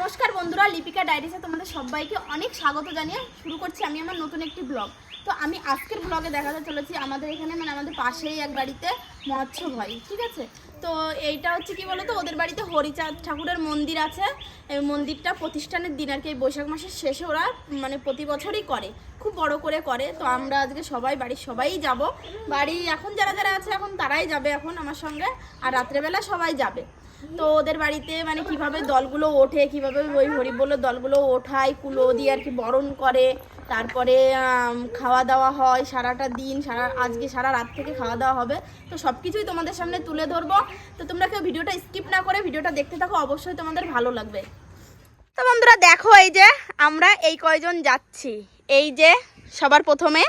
নমস্কার বন্ধুরা, লিপিকা ডায়েরিসে তোমাদের সবাইকে অনেক স্বাগত জানিয়ে শুরু করছি আমি আমার নতুন একটি ব্লগ। তো আমি আজকের ব্লগে দেখাতে চলেছি আমাদের এখানে আমাদের পাশেই এক বাড়িতে মহোৎসব হয়, ঠিক আছে। তো এইটা হচ্ছে কি বলতো, ওদের বাড়িতে হরিচাঁদ ঠাকুরের মন্দির আছে। এই মন্দিরটা প্রতিষ্ঠানের দিন আর কি, বৈশাখ মাসের শেষে ওরা প্রতি বছরই করে, খুব বড় করে করে। তো আমরা আজকে সবাই বাড়ির সবাই যাব, বাড়ি এখন যারা যারা আছে এখন তারাই যাবে এখন আমার সঙ্গে, আর রাত্রেবেলা সবাই যাবে। তো ওদের বাড়িতে কিভাবে দলগুলো ওঠে, কিভাবে ওই হরিবোলের দলগুলো ওঠায়, কুলো দিয়ে আর কি বরণ করে, তারপরে খাওয়া দাওয়া হয় সারাটা দিন, আজকে সারা রাত থেকে খাওয়া দাওয়া হবে। তো সব কিছুই তোমাদের সামনে তুলে ধরবো। তো তোমরা কেউ ভিডিওটা স্কিপ না করে ভিডিওটা দেখতে থাকো, অবশ্যই তোমাদের ভালো লাগবে। তো বন্ধুরা দেখো, এই যে আমরা এই কয়জন যাচ্ছি, এই যে সবার প্রথমে,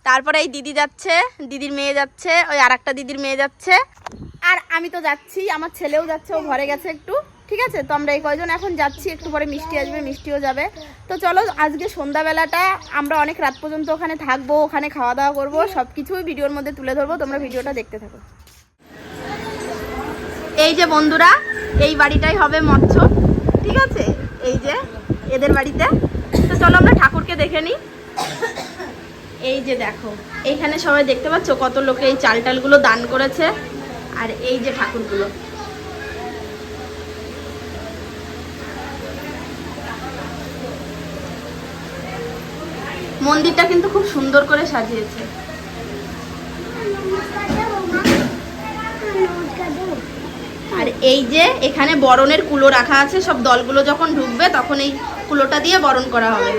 তারপরে এই দিদি যাচ্ছে, দিদির মেয়ে যাচ্ছে, ওই আর একটা দিদির মেয়ে যাচ্ছে, আর আমি তো যাচ্ছি, আমার ছেলেও যাচ্ছে, ও ঘরে গেছে একটু, ঠিক আছে। তো আমরা এই কয়জন এখন যাচ্ছি, একটু পরে মিষ্টি আসবে, মিষ্টিও যাবে। তো চলো আজকে সন্ধ্যাবেলাটা আমরা অনেক রাত পর্যন্ত ওখানে থাকবো, ওখানে খাওয়া দাওয়া করবো, সব কিছুই ভিডিওর মধ্যে তুলে ধরবো, তোমরা ভিডিওটা দেখতে থাকো। এই যে বন্ধুরা, এই বাড়িটাই হবে মৎস্য, ঠিক আছে, এই যে এদের বাড়িতে। তো চলো আমরা ঠাকুরকে দেখে নিই। এই যে দেখো, এইখানে সবাই দেখতে পাচ্ছ কত লোকে এই চাল টালগুলো দান করেছে, আর এই যে ঠাকুরগুলো। মন্দিরটা কিন্তু খুব সুন্দর করে সাজিয়েছে। আর এই যে এখানে বরণের কুলো রাখা আছে, সব দলগুলো যখন ঢুকবে তখন এই কুলোটা দিয়ে বরণ করা হবে।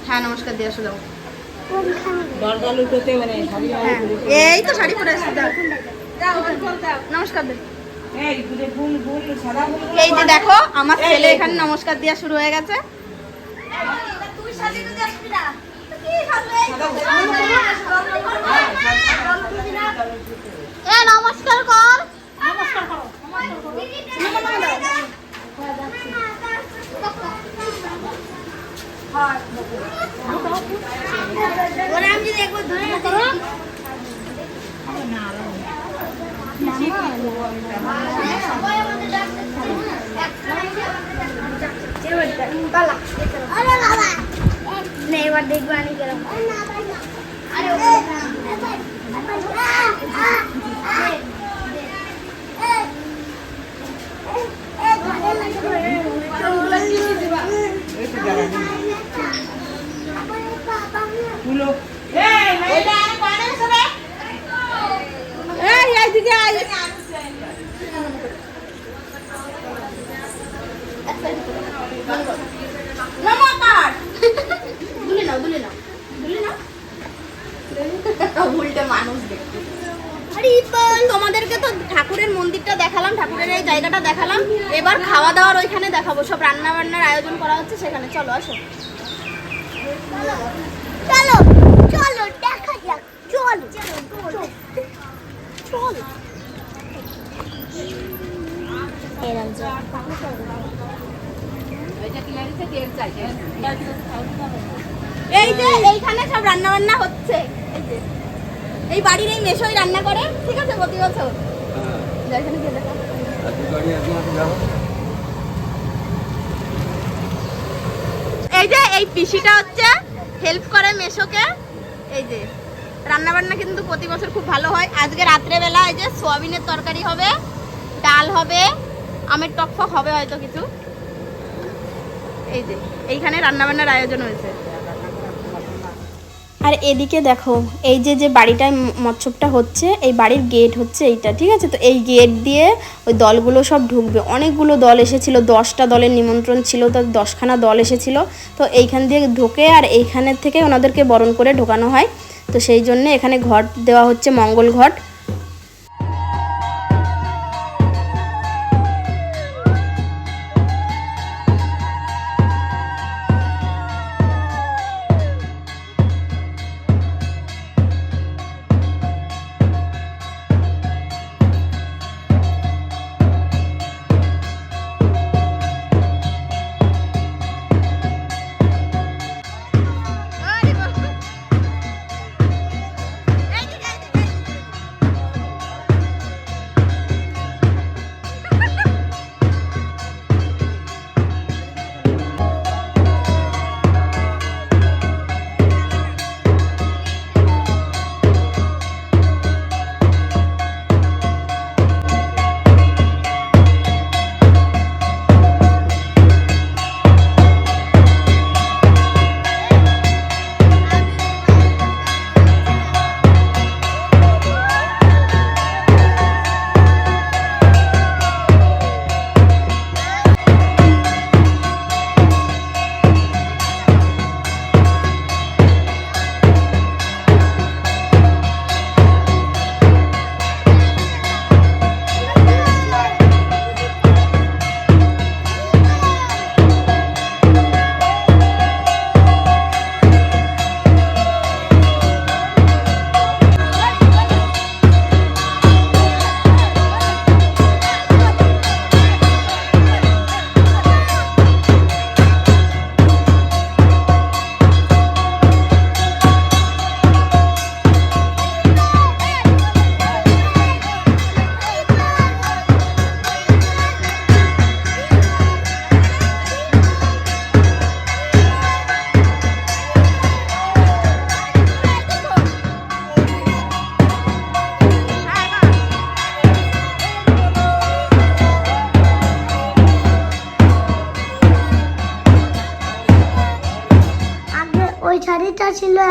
হ্যাঁ নমস্কার দিয়ে আসো, দাও। এই তো শাড়ি পরে আসছে, নমস্কার দে। এই যে দেখো আমার ছেলে এখানে নমস্কার দেওয়া শুরু হয়ে গেছে। নমস্কার কর, নমস্কার করো। আমি দেখবো ধরে এবার দেখবো আমি কেরকম। তোমাদেরকে তো ঠাকুরের মন্দিরটা দেখালাম, ঠাকুরের এই জায়গাটা দেখালাম, এবার খাওয়া দাওয়ার ওইখানে দেখাবো, সব রান্না বান্নার আয়োজন করা হচ্ছে সেখানে। চলো আসো, চলো চলো দেখা যাক, চলো চলো চলো। এই যে এইখানে সব রান্না বান্না হচ্ছে, এই যে এই বাড়ির এই মেশোই রান্না করে, ঠিক আছে, প্রতি বছর। এই যে এই পিসিটা হচ্ছে হেল্প করে মেশোকে, এই যে রান্না বান্না কিন্তু প্রতি বছর খুব ভালো হয়। আজকে রাত্রেবেলা এই যে সোয়াবিনের তরকারি হবে, ডাল হবে, আমের টকফক হবে হয়তো কিছু। এই যে এইখানে রান্না বান্নার আয়োজন হয়েছে। আর এদিকে দেখো, এই যে যে বাড়িটায় মৎস্যটা হচ্ছে, এই বাড়ির গেট হচ্ছে এইটা, ঠিক আছে। তো এই গেট দিয়ে ওই দলগুলো সব ঢুকবে, অনেকগুলো দল এসেছিলো, 10টা দলের নিমন্ত্রণ ছিল, তো 10খানা দল এসেছিলো। তো এইখান দিয়ে ঢোকে আর এইখানের থেকে ওনাদেরকে বরণ করে ঢোকানো হয়। তো সেই জন্য এখানে ঘট দেওয়া হচ্ছে, মঙ্গল ঘট।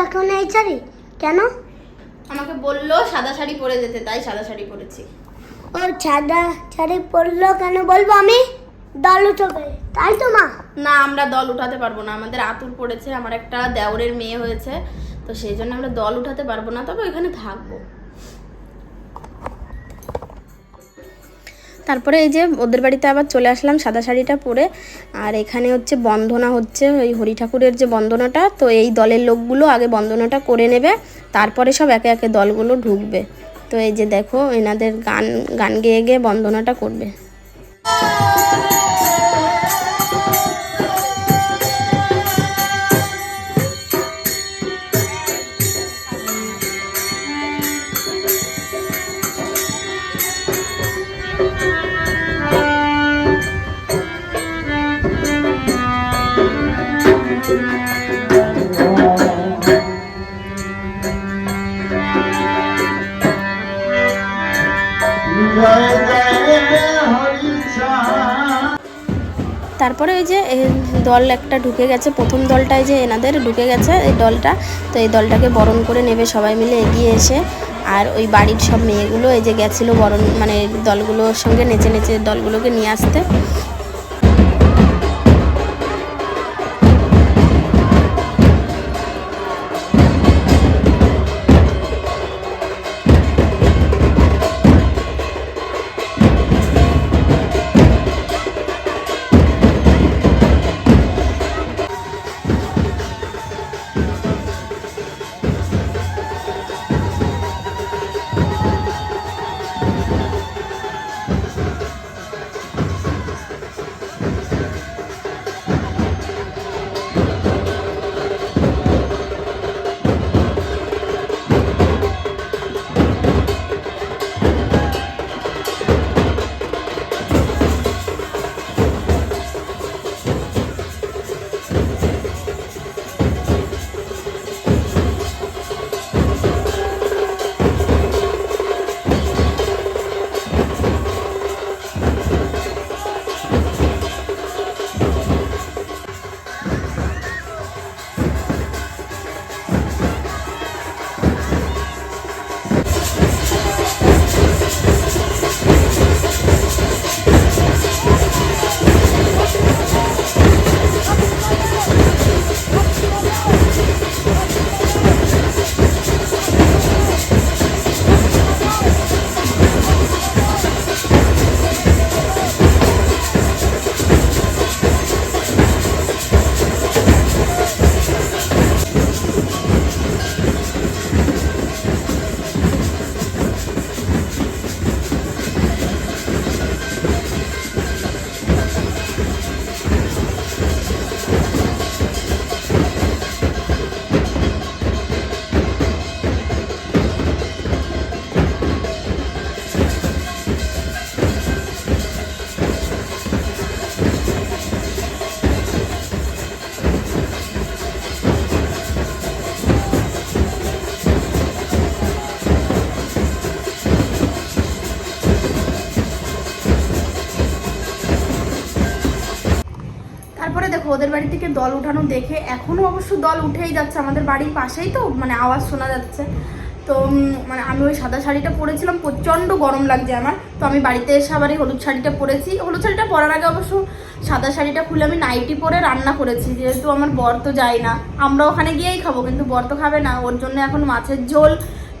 এখন এই শাড়ি কেন? আমাকে বললো সাদা শাড়ি পরে যেতে, তাই সাদা শাড়ি পরেছি। ও সাদা শাড়ি পরলো কেন বলবো আমি? দল উঠবে তাই তো মা? না, আমরা দল উঠাতে পারবো না, আমাদের আতুর পড়েছে, আমার একটা দেওরের মেয়ে হয়েছে, তো সেই জন্য আমরা দল উঠাতে পারবো না, তবে ওইখানে থাকবো। তারপরে এই যে ওদের বাড়িতে আবার চলে আসলাম সাদা শাড়িটা পরে। আর এখানে হচ্ছে বন্দনা হচ্ছে, ওই হরি ঠাকুরের যে বন্দনাটা, তো এই দলের লোকগুলো আগে বন্দনাটা করে নেবে, তারপরে সব একে একে দলগুলো ঢুকবে। তো এই যে দেখো এনাদের গান গান গেয়ে গেয়ে বন্দনাটা করবে। তারপরে ওই যে দল একটা ঢুকে গেছে, প্রথম দলটায় যে এনাদের ঢুকে গেছে এই দলটা, তো এই দলটাকে বরণ করে নেবে সবাই মিলে এগিয়ে এসে। আর ওই বাড়ির সব মেয়েগুলো এই যে গেছিলো বরণ মানে দলগুলোর সঙ্গে নেচে নেচে দলগুলোকে নিয়ে আসতে। তারপরে দেখো ওদের বাড়ি থেকে দল উঠানো দেখে এখনো অবশ্য দল উঠেই যাচ্ছে, আমাদের বাড়ির পাশেই তো মানে আওয়াজ শোনা যাচ্ছে। তো মানে আমি ওই সাদা শাড়িটা পরেছিলাম, প্রচণ্ড গরম লাগছে আমার, তো আমি বাড়িতে এসে আবার এই হলুদ শাড়িটা পরেছি। হলুদ শাড়িটা পরার আগে অবশ্য সাদা শাড়িটা খুলে আমি নাইটি পরে রান্না করেছি, যেহেতু আমার বর তো যায় না, আমরা ওখানে গিয়েই খাবো, কিন্তু বর তো খাবে না, ওর জন্য এখন মাছের ঝোল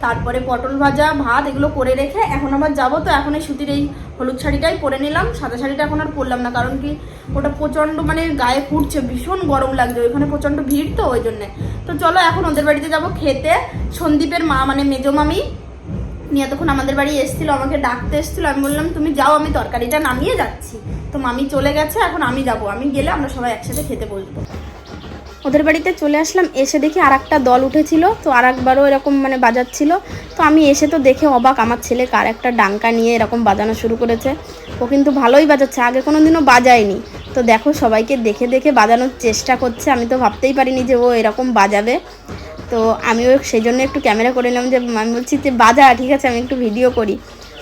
তারপরে পটল ভাজা ভাত এগুলো করে রেখে এখন আবার যাবো। তো এখন এই সুতির এই হলুদ শাড়িটাই পরে নিলাম, সাদা শাড়িটা এখন আর পরলাম না, কারণ কি ওটা প্রচণ্ড মানে গায়ে ফুটছে, ভীষণ গরম লাগছে, ওইখানে প্রচণ্ড ভিড় তো ওই জন্যে। তো চলো এখন ওদের বাড়িতে যাবো খেতে। সন্দীপের মা মানে মেজো মামি নিয়ে তখন আমাদের বাড়ি এসেছিলো, আমাকে ডাকতে এসেছিলো, আমি বললাম তুমি যাও আমি তরকারিটা নামিয়ে যাচ্ছি। তো মামি চলে গেছে, এখন আমি যাবো, আমি গেলে আমরা সবাই একসাথে খেতে বসবো। ওদের বাড়িতে চলে আসলাম, এসে দেখি আর একটা দল উঠেছিল, তো আর একবারও এরকম মানে বাজাচ্ছিল। তো আমি এসে তো দেখে অবাক, আমার ছেলে কার একটা ডাঙ্কা নিয়ে এরকম বাজানো শুরু করেছে, ও কিন্তু ভালোই বাজাচ্ছে, আগে কোনো দিনও বাজায়নি। তো দেখো সবাইকে দেখে দেখে বাজানোর চেষ্টা করছে, আমি তো ভাবতেই পারিনি যে ও এরকম বাজাবে। তো আমিও সেই জন্য একটু ক্যামেরা করে নিলাম, যে আমি বলছি যে বাজা, ঠিক আছে আমি একটু ভিডিও করি।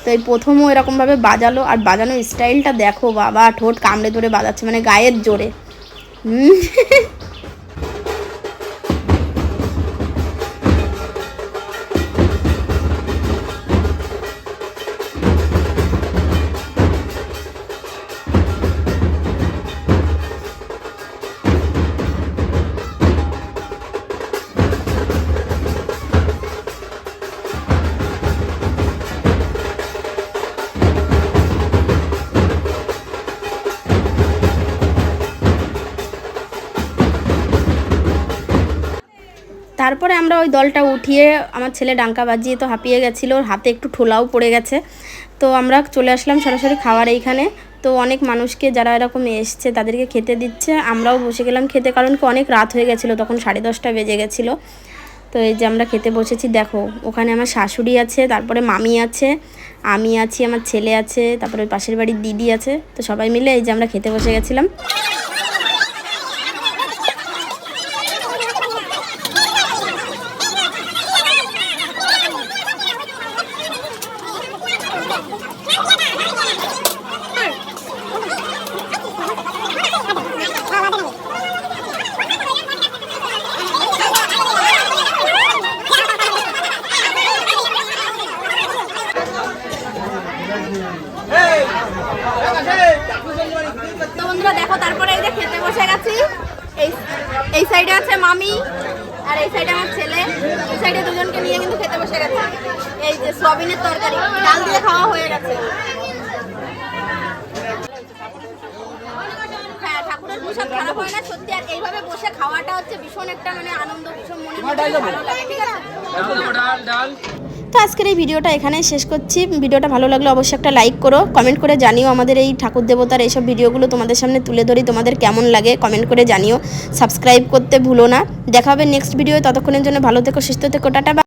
তো এই প্রথমও এরকমভাবে বাজালো, আর বাজানোর স্টাইলটা দেখো বাবা, ঠোঁট কামড়ে ধরে বাজাচ্ছে মানে গায়ের জোরে। তারপরে আমরা ওই দলটা উঠিয়ে আমার ছেলে ডাঙ্কা বাজিয়ে তো হাঁপিয়ে গেছিলো, ওর হাতে একটু ঠোলাও পড়ে গেছে। তো আমরা চলে আসলাম সরাসরি খাওয়ার এইখানে। তো অনেক মানুষকে যারা এরকম এসছে তাদেরকে খেতে দিচ্ছে, আমরাও বসে গেলাম খেতে, কারণ কি অনেক রাত হয়ে গেছিলো, তখন 10:30 বেজে গেছিলো। তো এই যে আমরা খেতে বসেছি, দেখো ওখানে আমার শাশুড়ি আছে, তারপরে মামি আছে, আমি আছি, আমার ছেলে আছে, তারপরে ওই পাশের বাড়ির দিদি আছে। তো সবাই মিলে এই যে আমরা খেতে বসে গেছিলাম। তো বন্ধুরা দেখো, তারপরে এই যে খেতে বসে গেছি। এই সাইডে আছে মামি, আর এই সাইডে আমার ছেলে, এই সাইডে দুজনকে নিয়ে কিন্তু খেতে বসে গেছে। এই যে সয়াবিনের তরকারি ডাল দিয়ে খাওয়া হয়ে গেছে। হ্যাঁ, ঠাকুরের প্রসাদ খারাপ হয় না সত্যি। আর এইভাবে বসে খাওয়াটা হচ্ছে ভীষণ একটা মানে আনন্দ, ভীষণ মনে ভালো লাগে। ঠিক আছে, তো আজকের এই ভিডিওটা এখানেই শেষ করছি। ভিডিওটা ভালো লাগলে অবশ্যই একটা লাইক করো, কমেন্ট করে জানিও আমাদের এই ঠাকুর দেবতার এইসব ভিডিওগুলো তোমাদের সামনে তুলে ধরি, তোমাদের কেমন লাগে কমেন্ট করে জানিও। সাবস্ক্রাইব করতে ভুলো না। দেখা হবে নেক্সট ভিডিও, ততক্ষণের জন্য ভালো থেকো, সুস্থ থেকো, টাটা।